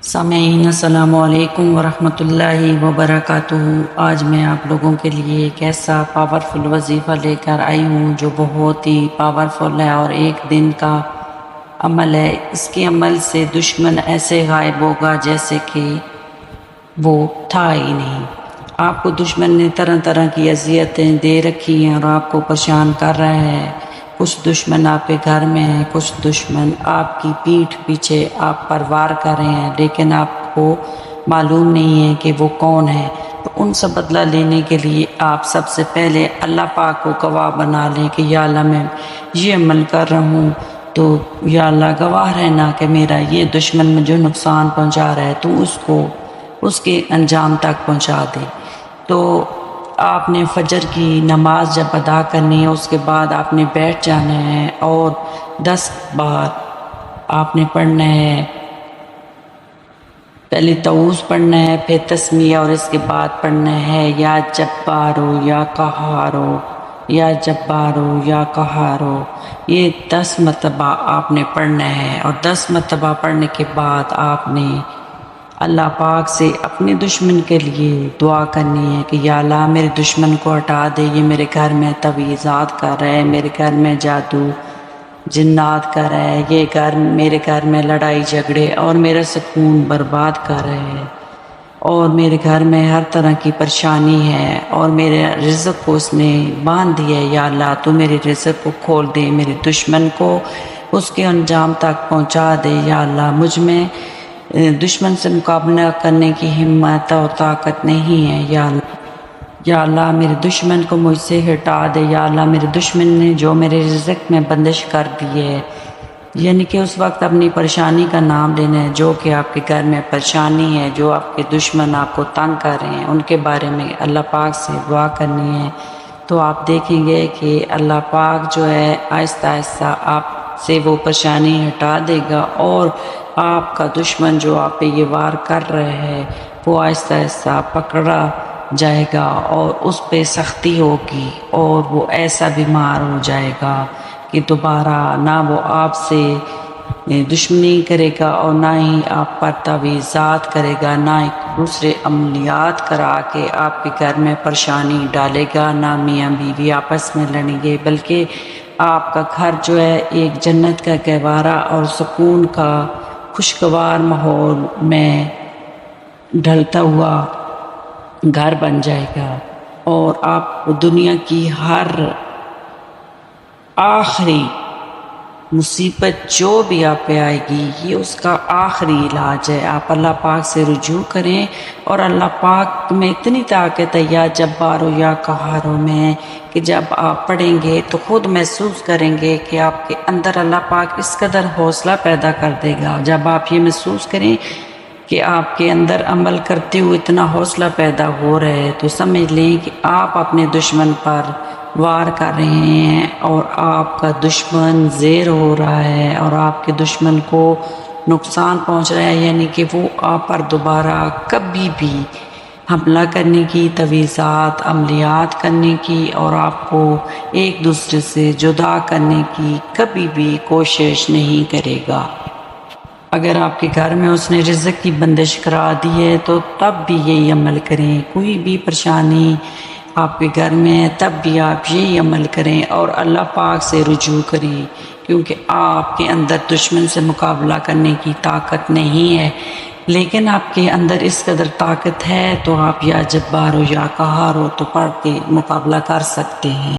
سامعین السلام علیکم ورحمۃ اللہ وبرکاتہ۔ آج میں آپ لوگوں کے لیے ایک ایسا پاورفل وظیفہ لے کر آئی ہوں جو بہت ہی پاورفل ہے اور ایک دن کا عمل ہے۔ اس کے عمل سے دشمن ایسے غائب ہوگا جیسے کہ وہ تھا ہی نہیں۔ آپ کو دشمن نے طرح طرح کی اذیتیں دے رکھی ہیں اور آپ کو پریشان کر رہا ہے۔ کچھ دشمن آپ کے گھر میں ہیں، کچھ دشمن آپ کی پیٹھ پیچھے آپ پر وار کر رہے ہیں، لیکن آپ کو معلوم نہیں ہے کہ وہ کون ہے۔ تو ان سے بدلہ لینے کے لیے آپ سب سے پہلے اللہ پاک کو گواہ بنا لیں کہ یا اللہ میں یہ عمل کر رہا ہوں، تو یا اللہ گواہ رہنا کہ میرا یہ دشمن میں جو نقصان پہنچا رہا ہے تو اس کو اس کے انجام تک پہنچا دے۔ تو آپ نے فجر کی نماز جب ادا کرنی ہے اس کے بعد آپ نے بیٹھ جانا ہے اور 10 بار آپ نے پڑھنا ہے۔ پہلے تعوذ پڑھنا ہے، پھر تسمیہ، اور اس کے بعد پڑھنا ہے یا جبارو یا قہارو، یا جبارو یا قہارو۔ یہ 10 مرتبہ آپ نے پڑھنا ہے، اور 10 مرتبہ پڑھنے کے بعد آپ نے اللہ پاک سے اپنے دشمن کے لیے دعا کرنی ہے کہ یا اللہ میرے دشمن کو ہٹا دے، یہ میرے گھر میں تویزات کر رہا ہے، میرے گھر میں جادو جنات کر رہا ہے، یہ میرے گھر میں لڑائی جھگڑے اور میرا سکون برباد کر رہے ہیں، اور میرے گھر میں ہر طرح کی پریشانی ہے اور میرے رزق کو اس نے باندھ دیا ہے۔ یا اللہ تو میرے رزق کو کھول دے، میرے دشمن کو اس کے انجام تک پہنچا دے۔ یا اللہ مجھ میں دشمن سے مقابلہ کرنے کی ہمت اور طاقت نہیں ہے۔ یا اللہ میرے دشمن کو مجھ سے ہٹا دے۔ یا اللہ میرے دشمن نے جو میرے رزق میں بندش کر دی ہے، یعنی کہ اس وقت اپنی پریشانی کا نام لینا ہے، جو کہ آپ کے گھر میں پریشانی ہے، جو آپ کے دشمن آپ کو تنگ کر رہے ہیں، ان کے بارے میں اللہ پاک سے دعا کرنی ہے۔ تو آپ دیکھیں گے کہ اللہ پاک جو ہے آہستہ آہستہ آپ سے وہ پریشانی ہٹا دے گا، اور آپ کا دشمن جو آپ پہ یہ وار کر رہے ہے وہ آہستہ آہستہ پکڑا جائے گا اور اس پہ سختی ہوگی، اور وہ ایسا بیمار ہو جائے گا کہ دوبارہ نہ وہ آپ سے دشمنی کرے گا اور نہ ہی آپ پر تعویذات کرے گا، نہ ہی دوسرے عملیات کرا کے آپ کے گھر میں پریشانی ڈالے گا، نہ میاں بیوی آپس میں لڑیں گے، بلکہ آپ کا گھر جو ہے ایک جنت کا گہوارہ اور سکون کا خوشگوار ماحول میں ڈھلتا ہوا گھر بن جائے گا، اور آپ دنیا کی ہر آخری مصیبت جو بھی آپ پہ آئے گی یہ اس کا آخری علاج ہے۔ آپ اللہ پاک سے رجوع کریں، اور اللہ پاک میں اتنی طاقت ہے یا جبارو یا قہارو میں کہ جب آپ پڑھیں گے تو خود محسوس کریں گے کہ آپ کے اندر اللہ پاک اس قدر حوصلہ پیدا کر دے گا۔ جب آپ یہ محسوس کریں کہ آپ کے اندر عمل کرتے ہوئے اتنا حوصلہ پیدا ہو رہا ہے تو سمجھ لیں کہ آپ اپنے دشمن پر وار کر رہے ہیں، اور آپ کا دشمن زیر ہو رہا ہے اور آپ کے دشمن کو نقصان پہنچ رہا ہے، یعنی کہ وہ آپ پر دوبارہ کبھی بھی حملہ کرنے کی، تویزات عملیات کرنے کی اور آپ کو ایک دوسرے سے جدا کرنے کی کبھی بھی کوشش نہیں کرے گا۔ اگر آپ کے گھر میں اس نے رزق کی بندش کرا دی ہے تو تب بھی یہی عمل کریں، کوئی بھی پریشانی آپ کے گھر میں ہے تب بھی آپ یہی عمل کریں اور اللہ پاک سے رجوع کریں، کیونکہ آپ کے اندر دشمن سے مقابلہ کرنے کی طاقت نہیں ہے، لیکن آپ کے اندر اس قدر طاقت ہے تو آپ یا جبار ہو یا قہار ہو تو پڑھ کے مقابلہ کر سکتے ہیں۔